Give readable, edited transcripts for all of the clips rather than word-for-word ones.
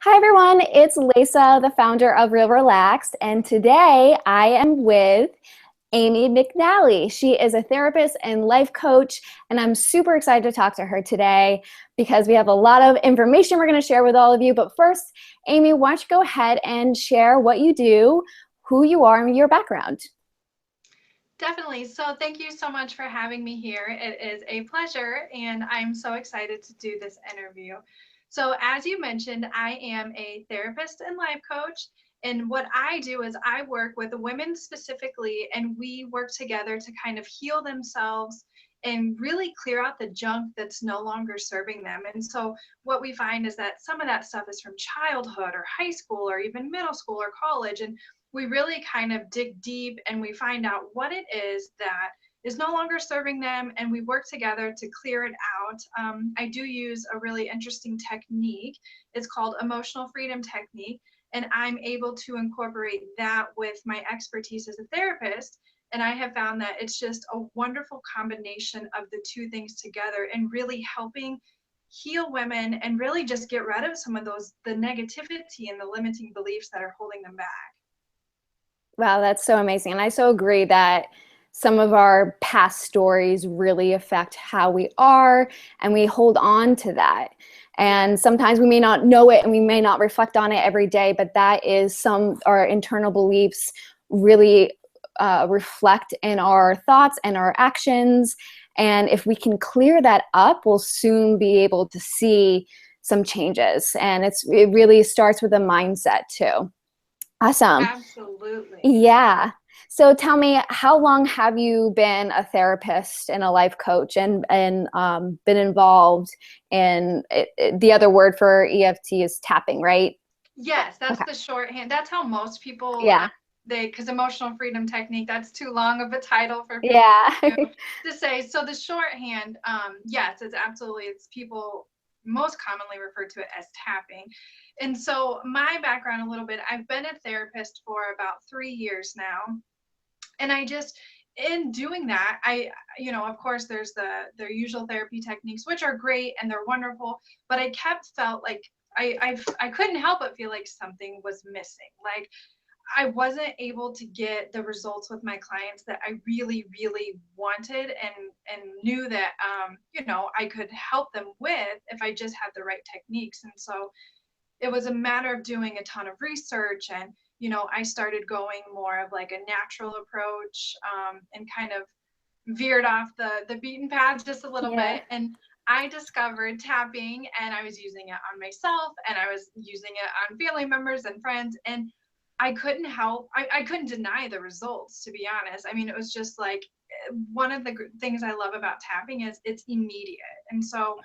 Hi everyone, it's Lisa, the founder of Real Relaxed, and today I am with Amy McNally. She is a therapist and life coach, and I'm super excited to talk to her today because we have a lot of information we're going to share with all of you. But first, Amy, why don't you go ahead and share what you do, who you are, and your background? Definitely. So thank you so much for having me here. It is a pleasure, and I'm so excited to do this interview. So, as you mentioned, I am a therapist and life coach. And what I do is I work with women specifically, and we work together to kind of heal themselves and really clear out the junk that's no longer serving them. And so, what we find is that some of that stuff is from childhood or high school or even middle school or college. And we really kind of dig deep and we find out what it is that is no longer serving them, and we work together to clear it out. I do use a really interesting technique. It's called Emotional Freedom Technique, and I'm able to incorporate that with my expertise as a therapist. And I have found that it's just a wonderful combination of the two things together and really helping heal women and really just get rid of some of the negativity and the limiting beliefs that are holding them back. Wow, that's so amazing. And I so agree that some of our past stories really affect how we are, and we hold on to that. And sometimes we may not know it and we may not reflect on it every day, but that is our internal beliefs really reflect in our thoughts and our actions. And if we can clear that up, we'll soon be able to see some changes. And it really starts with a mindset too. Awesome. Absolutely. Yeah. So tell me, how long have you been a therapist and a life coach and been involved in the other word for EFT is tapping, right? Yes, that's Okay. the shorthand. That's how most people Yeah. because emotional freedom technique, that's too long of a title for people Yeah. to say. So the shorthand, yes, it's people most commonly refer to it as tapping. And so my background a little bit, I've been a therapist for about 3 years now. And I just in doing that, of course there's their usual therapy techniques, which are great and they're wonderful, but I kept felt like I couldn't help but feel like something was missing. Like I wasn't able to get the results with my clients that I really, really wanted and knew that I could help them with if I just had the right techniques. And so it was a matter of doing a ton of research, and I started going more of like a natural approach, and kind of veered off the beaten path just a little Yeah. bit. And I discovered tapping, and I was using it on myself, and I was using it on family members and friends, and I couldn't deny the results, to be honest. I mean, it was just like one of the things I love about tapping is it's immediate. And so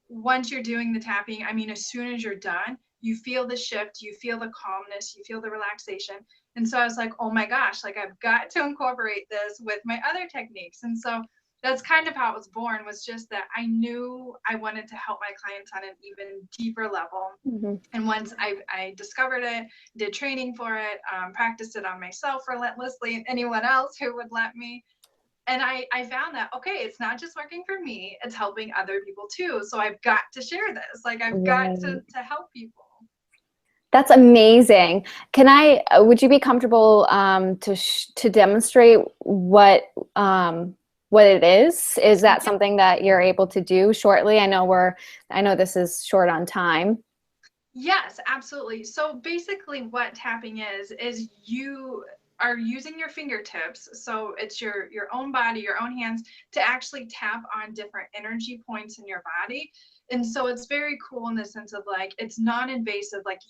once you're doing the tapping, I mean, as soon as you're done, you feel the shift, you feel the calmness, you feel the relaxation. And so I was like, oh my gosh, like I've got to incorporate this with my other techniques. And so that's kind of how it was born, was just that I knew I wanted to help my clients on an even deeper level. Mhm. And once I discovered it, did training for it, practiced it on myself relentlessly and anyone else who would let me. And I found that, okay, it's not just working for me, it's helping other people too. So I've got to share this. Like I've got Right. to help people. That's amazing. Would you be comfortable to demonstrate what it is? Is that Yeah. something that you're able to do shortly? I know this is short on time. Yes, absolutely. So basically what tapping is you are using your fingertips. So it's your own body, your own hands, to actually tap on different energy points in your body. And so it's very cool in the sense of like it's non-invasive, like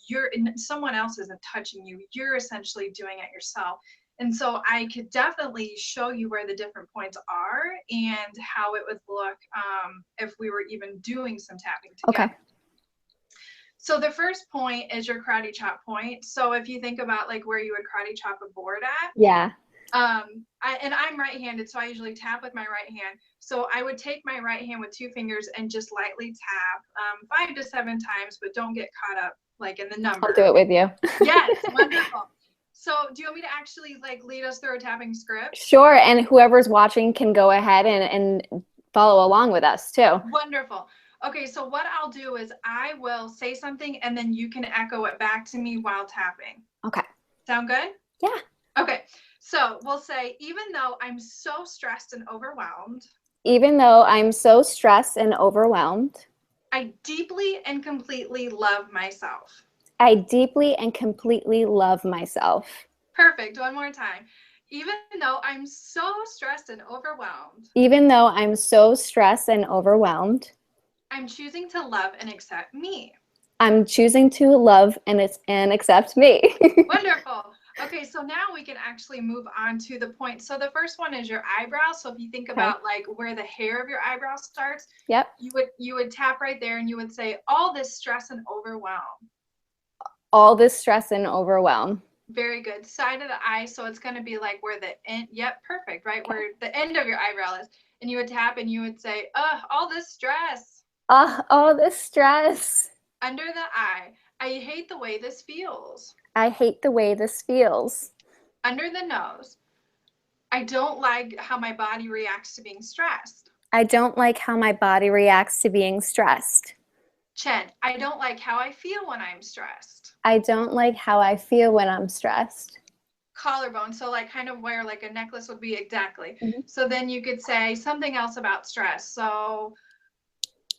someone else isn't touching you. You're essentially doing it yourself. And so I could definitely show you where the different points are and how it would look, if we were even doing some tapping Okay. together. So the first point is your karate chop point. So if you think about like where you would karate chop a board at, Yeah. I'm right-handed, so I usually tap with my right hand. So I would take my right hand with two fingers and just lightly tap, 5 to 7 times, but don't get caught up like in the I'll do number. it with you. Yes, wonderful. So do you want me to actually like lead us through a tapping script? Sure. And whoever's watching can go ahead and follow along with us too. Wonderful. Okay, so what I'll do is I will say something and then you can echo it back to me while tapping. Okay. Sound good? Yeah. Okay, so we'll say, even though I'm so stressed and overwhelmed, Even though I'm so stressed and overwhelmed, I deeply and completely love myself. I deeply and completely love myself. Perfect. One more time. Even though I'm so stressed and overwhelmed, Even though I'm so stressed and overwhelmed, I'm choosing to love and accept me. I'm choosing to love and accept me. Wonderful. Okay, so now we can actually move on to the point. So the first one is your eyebrow. So if you think Okay. about like where the hair of your eyebrow starts, Yep. you would tap right there and you would say all this stress and overwhelm. All this stress and overwhelm. Very good. Side of the eye, so it's going to be like where the end, yep, perfect, right? Okay. Where the end of your eyebrow is. And you would tap and you would say, all this stress. All this stress. Under the eye, I hate the way this feels. I hate the way this feels. Under the nose, I don't like how my body reacts to being stressed. I don't like how my body reacts to being stressed. Chin, I don't like how I feel when I'm stressed. I don't like how I feel when I'm stressed. Collarbone, so like kind of where like a necklace would be exactly. Mhm. So then you could say something else about stress. So,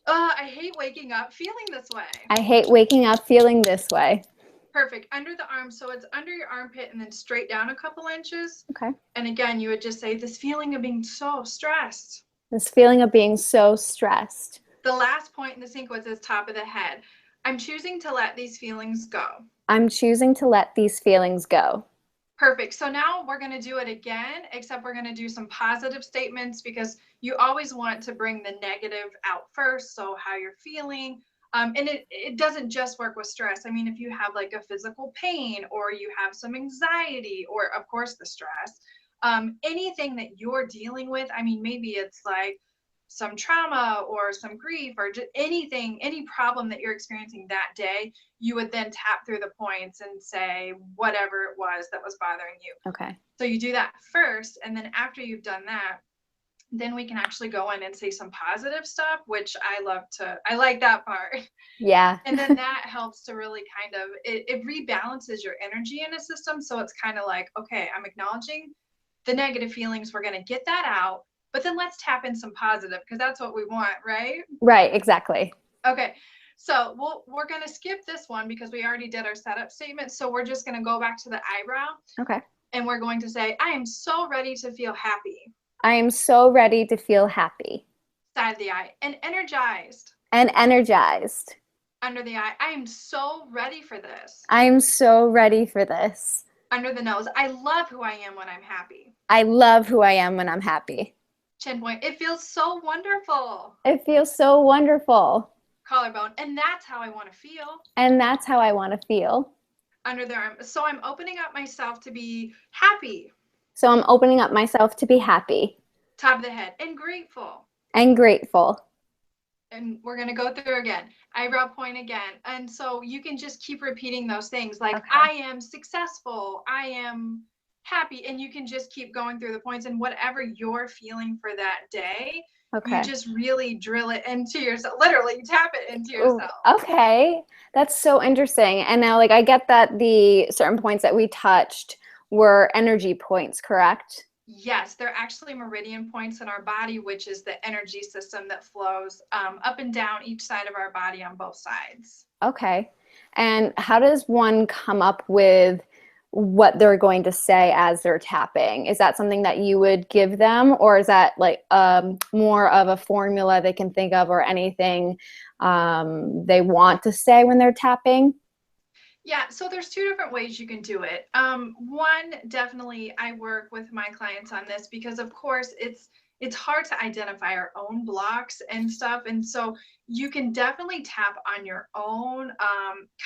I hate waking up feeling this way. I hate waking up feeling this way. Perfect. Under the arm, so it's under your armpit and then straight down a couple inches. Okay. And again, you would just say this feeling of being so stressed. This feeling of being so stressed. The last point in the sequence is top of the head. I'm choosing to let these feelings go. I'm choosing to let these feelings go. Perfect. So now we're going to do it again, except we're going to do some positive statements because you always want to bring the negative out first. So how you're feeling. And it doesn't just work with stress. I mean, if you have like a physical pain or you have some anxiety or of course the stress, anything that you're dealing with, I mean, maybe it's like some trauma or some grief or just anything, any problem that you're experiencing that day, you would then tap through the points and say whatever it was that was bothering you. Okay. So you do that first, and then after you've done that, then we can actually go in and say some positive stuff, which I like that part. Yeah. And then that helps to really kind of, it rebalances your energy in a system. So it's kind of like, okay, I'm acknowledging the negative feelings. We're going to get that out, but then let's tap in some positive because that's what we want, right? Right, exactly. Okay. So we're going to skip this one because we already did our setup statement. So we're just going to go back to the eyebrow Okay. and we're going to say, I am so ready to feel happy. I am so ready to feel happy Side of the eye and energized. and energized. Under the eye, I am so ready for this. I am so ready for this. Under the nose, I love who I am when I'm happy. I love who I am when I'm happy. Chin point, it feels so wonderful. It feels so wonderful. Collarbone, and that's how I want to feel. And that's how I want to feel. Under the arm, so I'm opening up myself to be happy. So I'm opening up myself to be happy. Top of the head, and grateful. And grateful. And we're going to go through again. Eyebrow point again. And so you can just keep repeating those things like, Okay. I am successful. I am happy. And you can just keep going through the points and whatever you're feeling for that day, Okay. you just really drill it into yourself. Literally, you tap it into yourself. Okay. That's so interesting. And now, like, I get that the certain points that we touched were energy points, correct? Yes, they're actually meridian points in our body, which is the energy system that flows up and down each side of our body on both sides. Okay. And how does one come up with what they're going to say as they're tapping? Is that something that you would give them, or is that like more of a formula they can think of, or anything they want to say when they're tapping? Yeah, so there's two different ways you can do it. One, definitely, I work with my clients on this because, of course, it's hard to identify our own blocks and stuff, and so you can definitely tap on your own,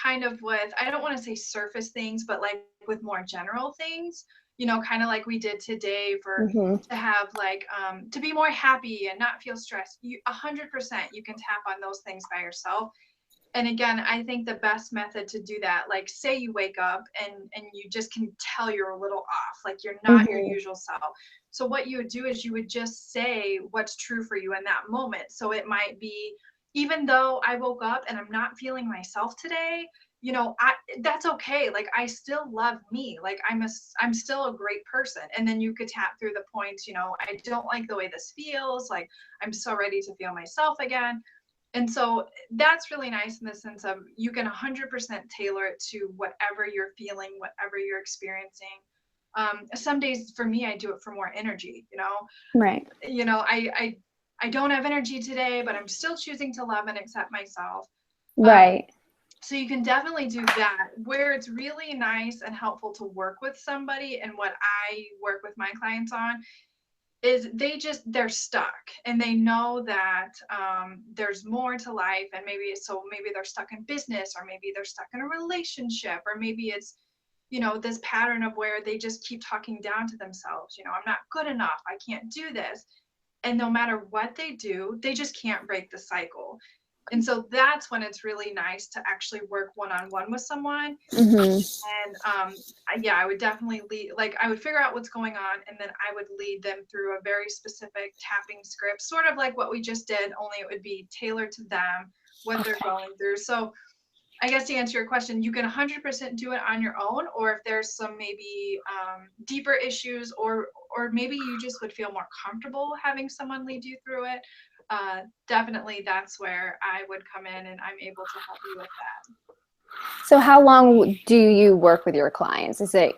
kind of with, I don't want to say surface things, but like with more general things. You know, kind of like we did today for to have like to be more happy and not feel stressed. 100% you can tap on those things by yourself. And again, I think the best method to do that, like say you wake up and you just can tell you're a little off, like you're not your usual self. So what you would do is you would just say what's true for you in that moment. So it might be, even though I woke up and I'm not feeling myself today, that's okay. Like, I still love me. Like, I'm still a great person. And then you could tap through the points, I don't like the way this feels. Like, I'm so ready to feel myself again. And so that's really nice in the sense of you can 100% tailor it to whatever you're feeling, whatever you're experiencing. Some days for me, I do it for more energy, Right. I don't have energy today, but I'm still choosing to love and accept myself. Right. So you can definitely do that. Where it's really nice and helpful to work with somebody, and what I work with my clients on, is they're stuck, and they know that there's more to life, and maybe they're stuck in business, or maybe they're stuck in a relationship, or maybe it's this pattern of where they just keep talking down to themselves. I'm not good enough, I can't do this. And no matter what they do, they just can't break the cycle. And so that's when it's really nice to actually work one-on-one with someone. Mm-hmm. And yeah, I would definitely I would figure out what's going on, and then I would lead them through a very specific tapping script, sort of like what we just did, only it would be tailored to them, what they're going through. So I guess to answer your question, you can 100% do it on your own, or if there's some maybe deeper issues, or maybe you just would feel more comfortable having someone lead you through it. Definitely, that's where I would come in, and I'm able to help you with that. So how long do you work with your clients? Is it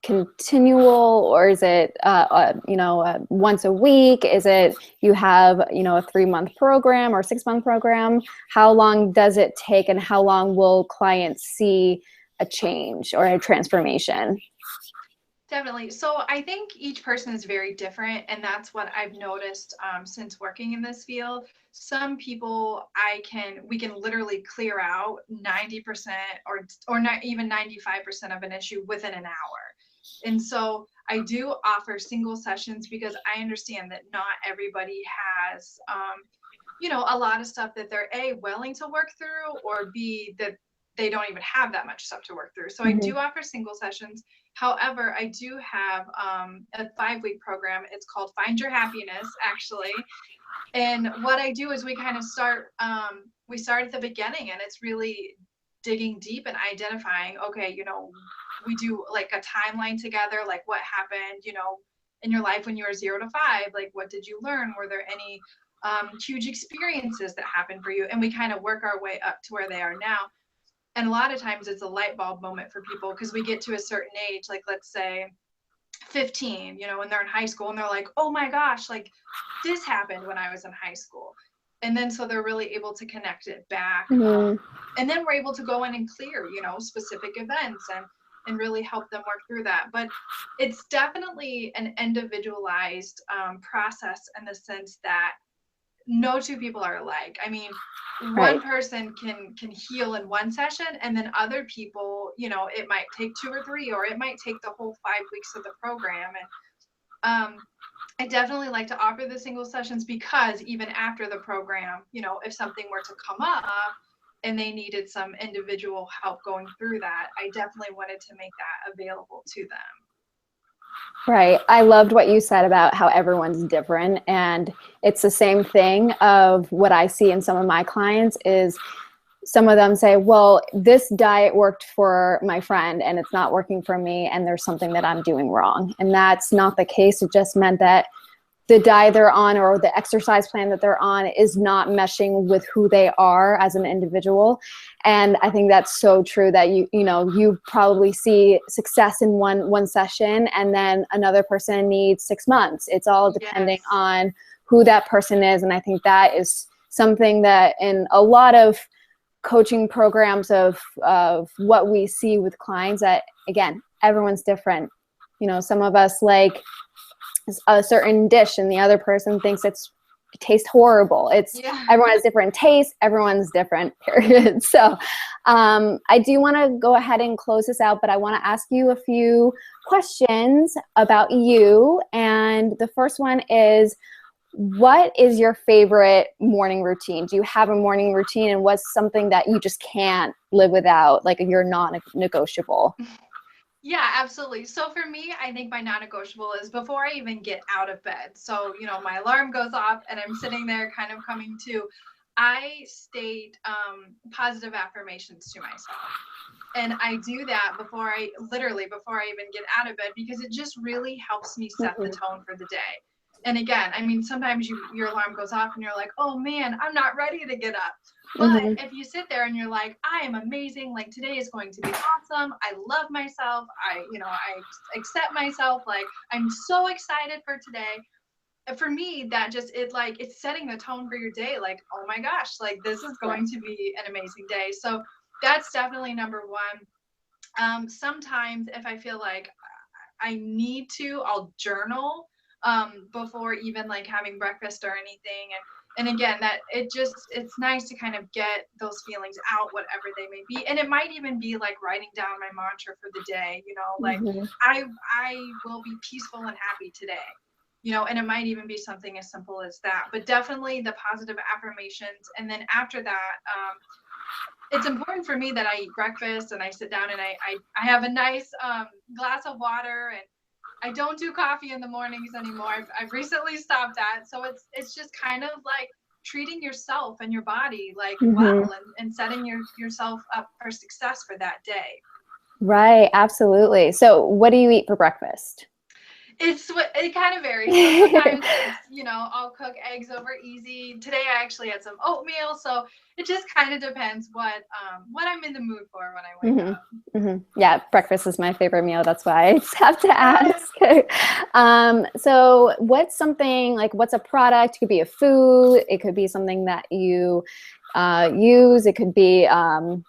continual, or is it once a week? Is it you have a 3-month program or 6-month program? How long does it take, and how long will clients see a change or a transformation? Definitely. So I think each person is very different, and that's what I've noticed since working in this field. Some people we can literally clear out 90% or not even 95% of an issue within an hour. And so I do offer single sessions, because I understand that not everybody has a lot of stuff that they're willing to work through, or B, that they don't even have that much stuff to work through. So I Mm-hmm. do offer single sessions. However, I do have a 5-week program. It's called Find Your Happiness, actually. And what I do is we kind of we start at the beginning, and it's really digging deep and identifying, okay, we do like a timeline together, like what happened, in your life when you were 0 to 5, like what did you learn? Were there any huge experiences that happened for you? And we kind of work our way up to where they are now. And a lot of times it's a light bulb moment for people, because we get to a certain age, like let's say 15, when they're in high school, and they're like, oh my gosh, like this happened when I was in high school. And then so they're really able to connect it back. Mm-hmm. And then we're able to go in and clear, specific events, and really help them work through that. But it's definitely an individualized process, in the sense that no two people are alike. I mean, Right. one person can heal in one session, and then other people, it might take 2 or 3, or it might take the whole 5 weeks of the program. And I definitely like to offer the single sessions, because even after the program, if something were to come up and they needed some individual help going through that, I definitely wanted to make that available to them. Right. I loved what you said about how everyone's different. And it's the same thing of what I see in some of my clients is some of them say, well, this diet worked for my friend and it's not working for me, and there's something that I'm doing wrong. And that's not the case. It just meant that the diet they're on or the exercise plan that they're on is not meshing with who they are as an individual. And I think that's so true that you probably see success in one session, and then another person needs 6 months. It's all depending Yes. on who that person is. And I think that is something that in a lot of coaching programs of what we see with clients, that again, everyone's different. Some of us like a certain dish and the other person thinks it tastes horrible. Everyone has different tastes, everyone's different, period. So I do want to go ahead and close this out, but I want to ask you a few questions about you. And the first one is, what is your favorite morning routine? Do you have a morning routine, and what's something that you just can't live without, like you're non-negotiable? Yeah, absolutely. So for me, I think my non-negotiable is before I even get out of bed. So, my alarm goes off and I'm sitting there kind of coming to, I state positive affirmations to myself. And I do that before I even get out of bed, because it just really helps me set the Mhm. tone for the day. And again, I mean, sometimes your alarm goes off and you're like, oh man, I'm not ready to get up. But Mhm. if you sit there and you're like, I am amazing, like today is going to be awesome. I love myself. I accept myself. Like I'm so excited for today. And for me, that just it's setting the tone for your day. Like, oh my gosh, like this is going to be an amazing day. So that's definitely number one. Sometimes if I feel like I need to, I'll journal before even like having breakfast or anything. And again, that it's nice to kind of get those feelings out, whatever they may be. And it might even be like writing down my mantra for the day, like Mhm. I will be peaceful and happy today. And it might even be something as simple as that. But definitely the positive affirmations. And then after that, it's important for me that I eat breakfast and I sit down and I have a nice glass of water, and I don't do coffee in the mornings anymore. I've recently stopped that. So it's just kind of like treating yourself and your body like Mhm. well, and setting yourself up for success for that day. Right, absolutely. So, what do you eat for breakfast? It kind of varies. So sometimes it's, I'll cook eggs over easy. Today I actually had some oatmeal, so it just kind of depends what I'm in the mood for when I wake hmm up. Yeah, breakfast is my favorite meal. That's why I just have to Yes. ask. So, what's something like what's a product? It could be a food. It could be something that you use. It could be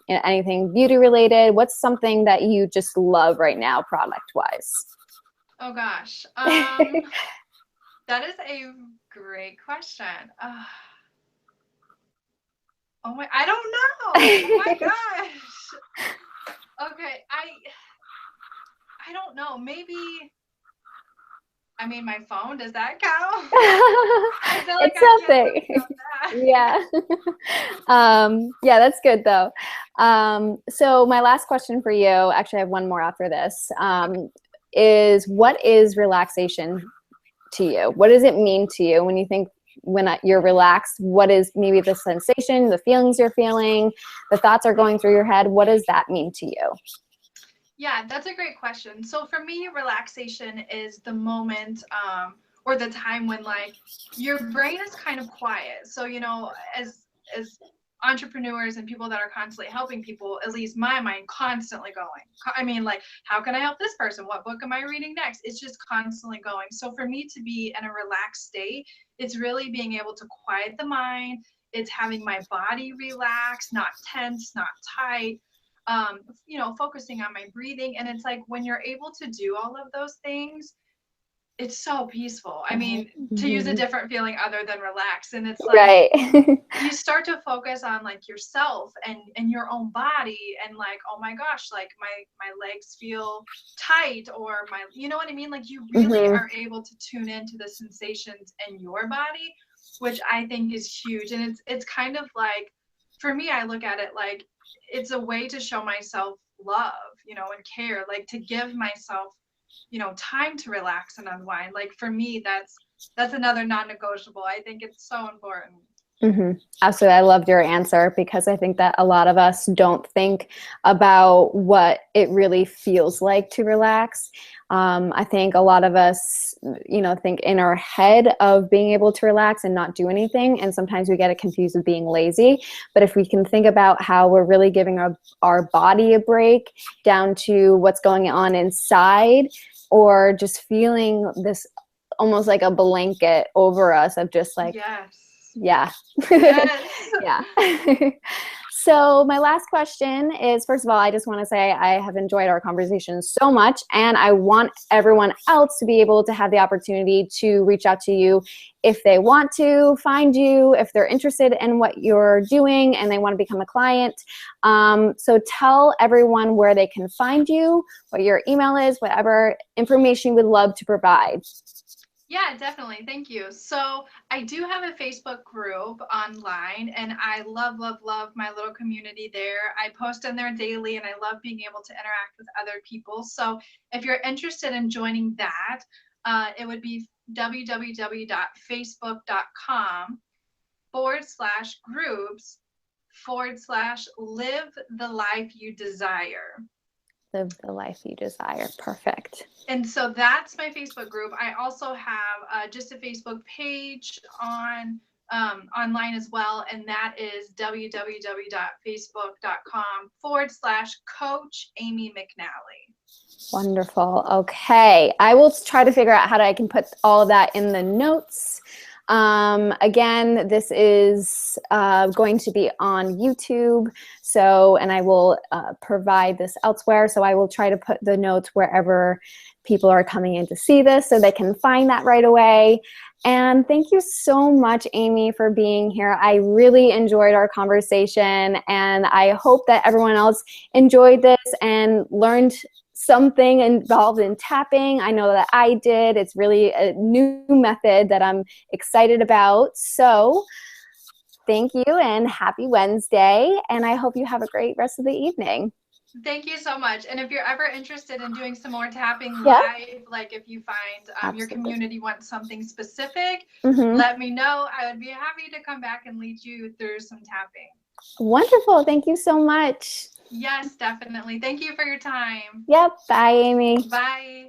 anything beauty related. What's something that you just love right now, product wise? Oh gosh. That is a great question. Oh my, I don't know. Oh my gosh. Okay, I don't know. Maybe, I mean, my phone, does that count? I feel like It's I can't live something. without that. Yeah. Yeah, that's good though. So my last question for you, actually I have one more after this, Okay. is what is relaxation to you? What does it mean to you when you think you're relaxed? What is maybe the sensation, the feelings you're feeling, the thoughts are going through your head? What does that mean to you? Yeah, that's a great question. So for me, relaxation is the moment or the time when like your brain is kind of quiet. So, as entrepreneurs and people that are constantly helping people, at least my mind constantly going. I mean, like, how can I help this person? What book am I reading next? It's just constantly going. So for me to be in a relaxed state, it's really being able to quiet the mind. It's having my body relax, not tense, not tight, focusing on my breathing. And it's like when you're able to do all of those things, it's so peaceful. I mean, to use a Mhm. different feeling other than relax. And it's like Right. you start to focus on like yourself and your own body, and like, oh my gosh, like my legs feel tight, or my, you know what I mean? Like you really hmm are able to tune into the sensations in your body, which I think is huge. And it's kind of like, for me, I look at it like it's a way to show myself love, and care, like to give myself, time to relax and unwind. Like for me, that's another non-negotiable. I think it's so important. Absolutely. I loved your answer because I think that a lot of us don't think about what it really feels like to relax. I think a lot of us, think in our head of being able to relax and not do anything. And sometimes we get it confused with being lazy. But if we can think about how we're really giving our body a break down to what's going on inside, or just feeling this almost like a blanket over us of just like, Yes. yeah. Yes. Yeah. So my last question is, first of all, I just want to say I have enjoyed our conversation so much, and I want everyone else to be able to have the opportunity to reach out to you if they want to find you, if they're interested in what you're doing and they want to become a client. So tell everyone where they can find you, what your email is, whatever information you would love to provide. Yeah, definitely. Thank you. So I do have a Facebook group online, and I love, love, love my little community there. I post in there daily, and I love being able to interact with other people. So if you're interested in joining that, it would be www.facebook.com /groups/live the life you desire. Live the life you desire. Perfect. And so that's my Facebook group. I also have just a Facebook page online as well, and that is www.facebook.com/coach Amy McNally. Wonderful. Okay. I will try to figure out how I can put all of that in the notes. Again, this is going to be on YouTube. So, and I will provide this elsewhere. So I will try to put the notes wherever people are coming in to see this so they can find that right away. And thank you so much, Amy, for being here. I really enjoyed our conversation, and I hope that everyone else enjoyed this and learned something involved in tapping. I know that I did. It's really a new method that I'm excited about. So thank you and happy Wednesday. And I hope you have a great rest of the evening. Thank you so much. And if you're ever interested in doing some more tapping Yep. live, like if you find your community wants something specific, Mm-hmm. let me know. I would be happy to come back and lead you through some tapping. Wonderful. Thank you so much. Yes, definitely. Thank you for your time. Yep. Bye, Amy. Bye.